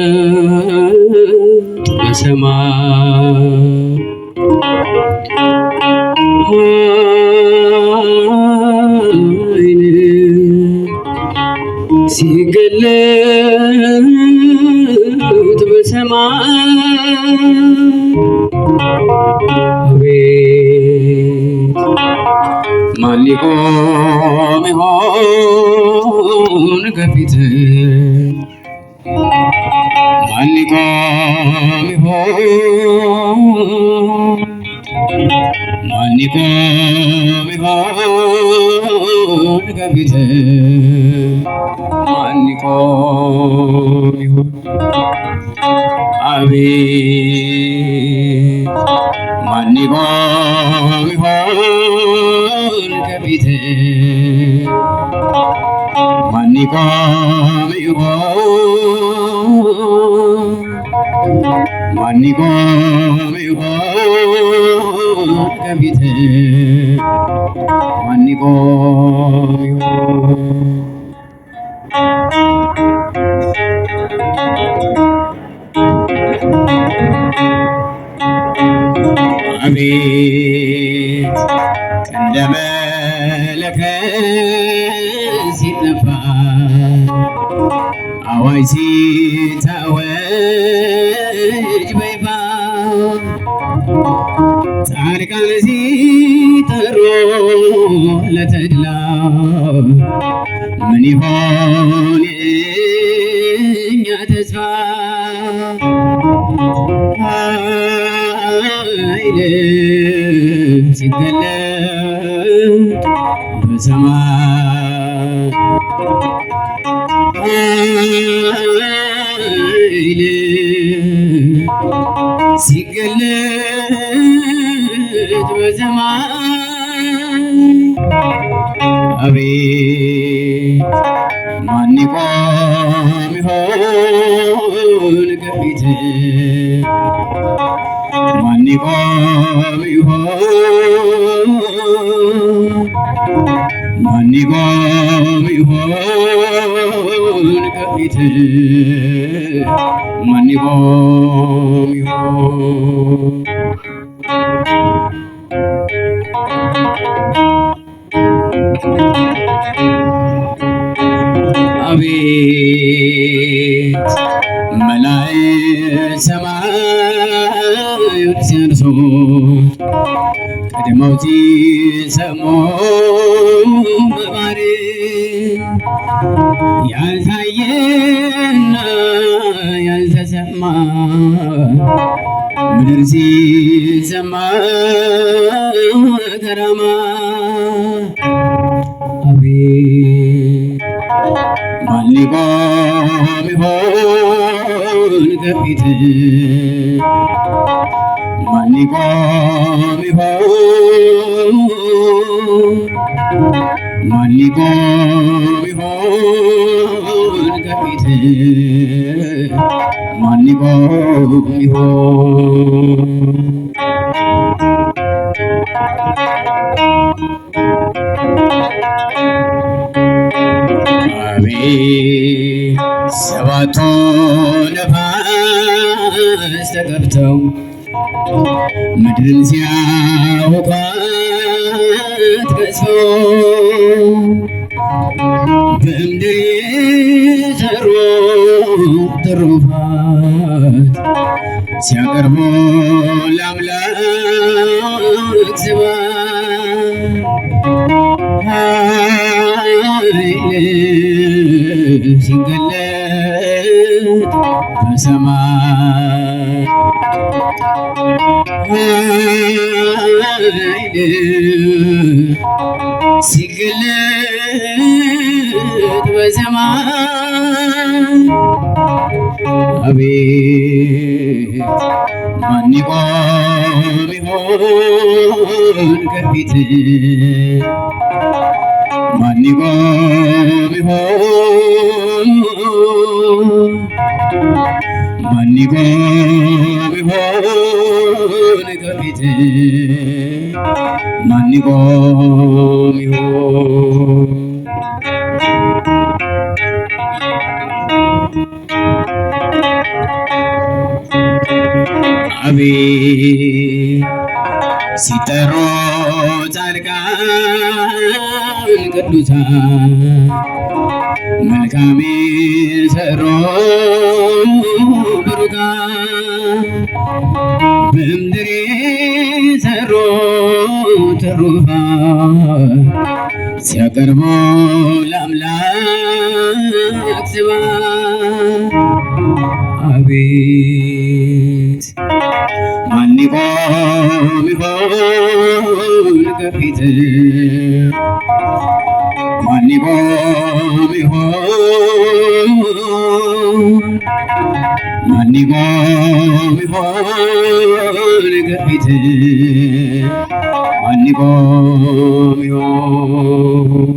ሲገለጥ በሰማይ ኃይል ሲገለጥ በሰማይ አቤት ማን ሊቆም ይሆን ከፊትህ? ማን ሊቆም ይሆን? ማን ሊቆም ይሆን ከፊትህ? ማን ሊቆም ይሆን? አቤት ማን ሊቆም ይሆን ከፊትህ? ማን ሊቆም ይሆን? ማን ሊቆም ይሆን ከፊትህ? ማን ሊቆም ይሆን? አቤት እንደ መለከት ሲነፋ አዋጅ ሲታወጅ በይፋ ጻድቃን ሲጠሩ ለተድላ ምን ይሆን የእኛ ተስፋ? ኃይል ሲገለጥ በሰማይ ኃይል ሲገለጥ በሰማይ አቤት ማን ይቆም ይሆን ከፊትህ? ማን ይቆም ይሆን? ማን ይቆም ይሆን ከፊትህ? ማን ይቆም ይሆን? አቤት መላእክት ሰማዩን ሲያርሱት ቀድመው ሲሰሙ በባሕር ያልታየና ያልተሰማ ምድር ሲሰማ ገራማ አቤት ማን ሊቆም ይሆን ከፊትህ? ማን ሊቆም ይሆን? ማን ሊቆም ይሆን ከፊትህ? ማን ሊቆም ይሆን? አቤት ሰባቱ ነፋስ ተገብተው ምድርን ሲያውቋት ገዝፈው በምድር የዘሩ ትሩፋት ሲያቀርቡ ለአምላክ ስብሐት ኃይል ሲገለጥ በሰማይ ኃይል ሲገለጥ በሰማይ አቤት ማን ይቆም ይሆን ከፊትህ? ማን ይቆም ይሆን? ይቆም ይሆን ከፊት ማን ይቆም ይሆን? አቤት ሲጠሩ ጻድቃን ቅዱሳን መልካም የሠሩ ብሩካን በምድር የሠሩ ትሩፋን ሲያቀርቡ ለአምላክ ስብሐት አቤት ማን ይቆም ይሆን ከፊት ማን ይቆም ይሆን ማን ይቆም ይሆን ከፊት ማን ይቆም ይሆን?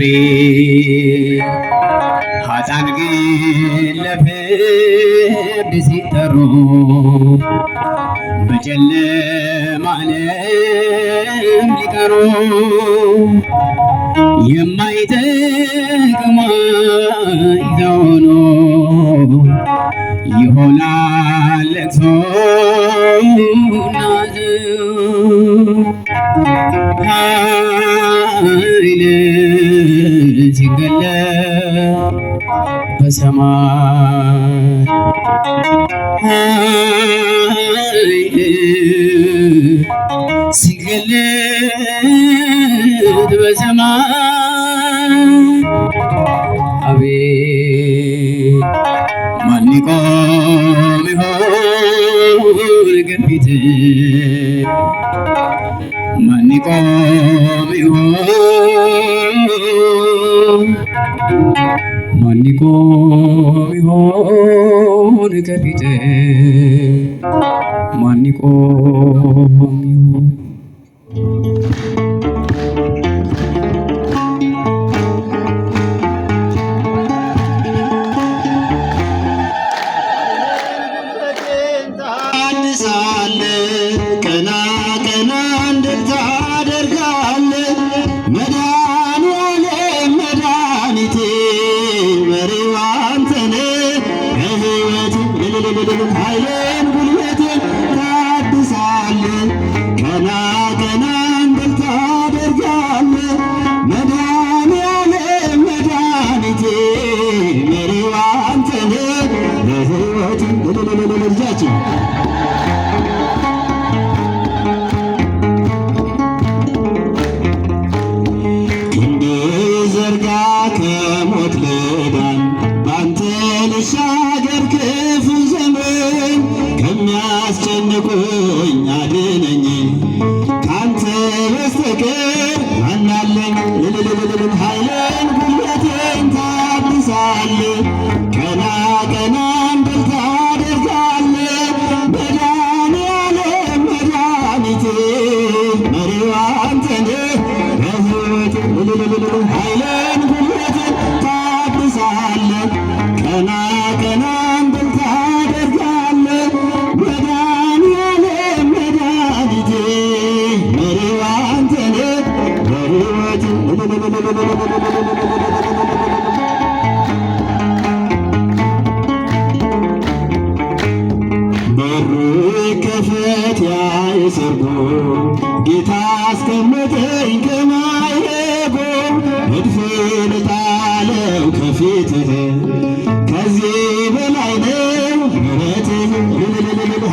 አቤት ኃጥአን ግን ለፍርድ ሲጠሩ በጨለማ ዓለም ሊቀሩ የማይጠቅም ዋይታ ሆኖ ይሆናል ለቅሶና ኃይል ሲገለጥ በሰማይ ኃይል ሲገለጥ በሰማይ አቤት ማን ይቆም ይሆን ከፊት ማን ይቆም ይሆን ማን ይቆም ይሆን ከፊት ማን ይቆም ይሆን? ቀና ቀና እንድል ታደርጋለህ መድኃኒዓለም መድኃኒቴ መሪው አንተ ነህ በሕይወቴ ኃይሌን ጉልበቴን ታድሳለህ ቀና ቀና እንድል ታደርጋለህ መድኃኒዓለም መድኃኒቴ መሪው አንተ ነህ በሕይወቴ ልጃችን ከሞት ልዳን ባንተ ልሻገር ክፉ ዘመን ከሚያስጨንቁኝ አድነኝ ካንተ በስተቀር ማናለኝ ኃይሌን ጉልበቴን ታድሳለህ ቀና ቀና እንድል ታደርጋለህ መድኃኒዓለም መድኃኒቴ መሪው አንተ ነህ በሕይወቴ ኃይሌን ጉልበቴን ታድሳለህ ቀና ቀና እንድል ታደርጋለህ መድኃኒዓለም መድኃኒቴ መሪው አንተ ነህ በሕይወቴ በሩ ይከፈት ያ የሰርጉ ጌታ አስቀመጠኝ ከማይረጎ መድፌን ጣለው ከፊትህ ከዚህ በላይ ነው ምሕረትህ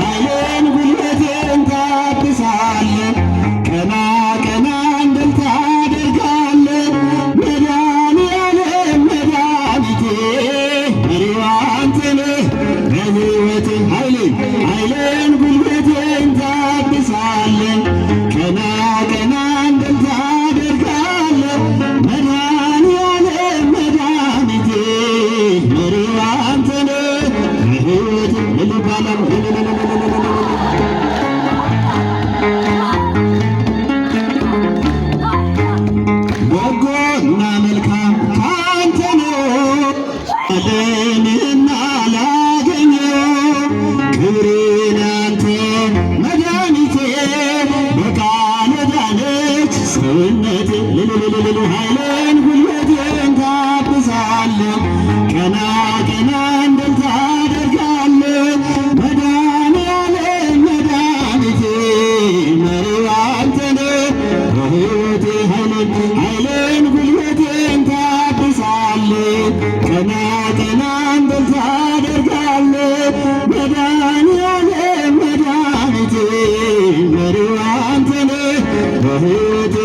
ኃይሌን ጉልበቴን ታድሳለህ ቀና ቀና እንድል ታደርጋለህ መድኃኒዓለም መድኃኒቴ መሪው አንተ ነህ በሕይወቴ ኃይሌን ጉልበቴን ታድሳለህ ቀና ቀና እንድል ታደርጋለህ መድኃኒዓለም መድኃኒቴ መሪው አንተ ነህ በሕይወቴ ሰውነቴ ልልልልል ኃይሌን ጉልበቴን ታድሳለህ ቀና ቀና እንድል ታደርጋለህ መድኃኔዓለም መድኃኒቴ መሪው አንተ ነህ በሕይወቴ ኃይሌን ጉልበቴን ታድሳለህ ቀና ቀና እንድል ታደርጋለህ መድኃኔዓለም መድኃኒቴ መሪው አንተ ነህ በሕይወቴ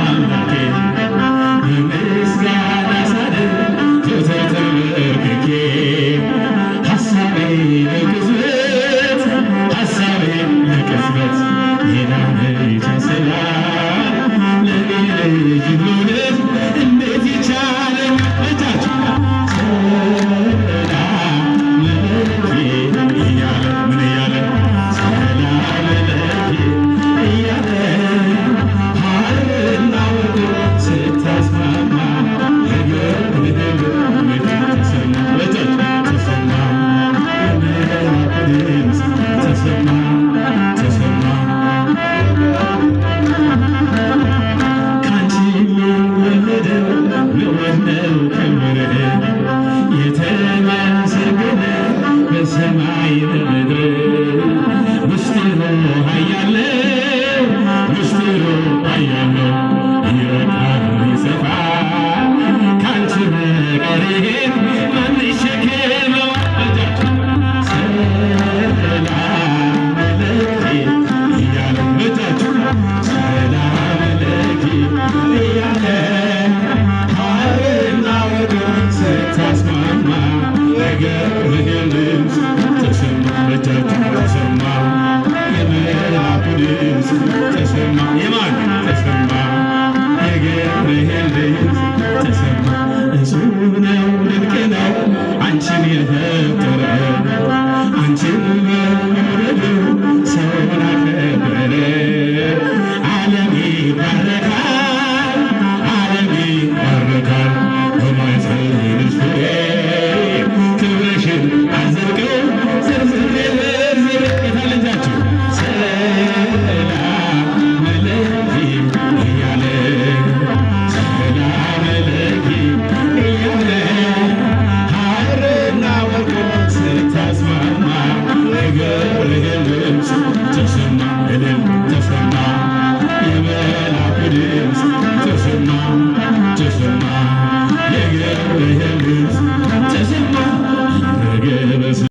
አምላኬ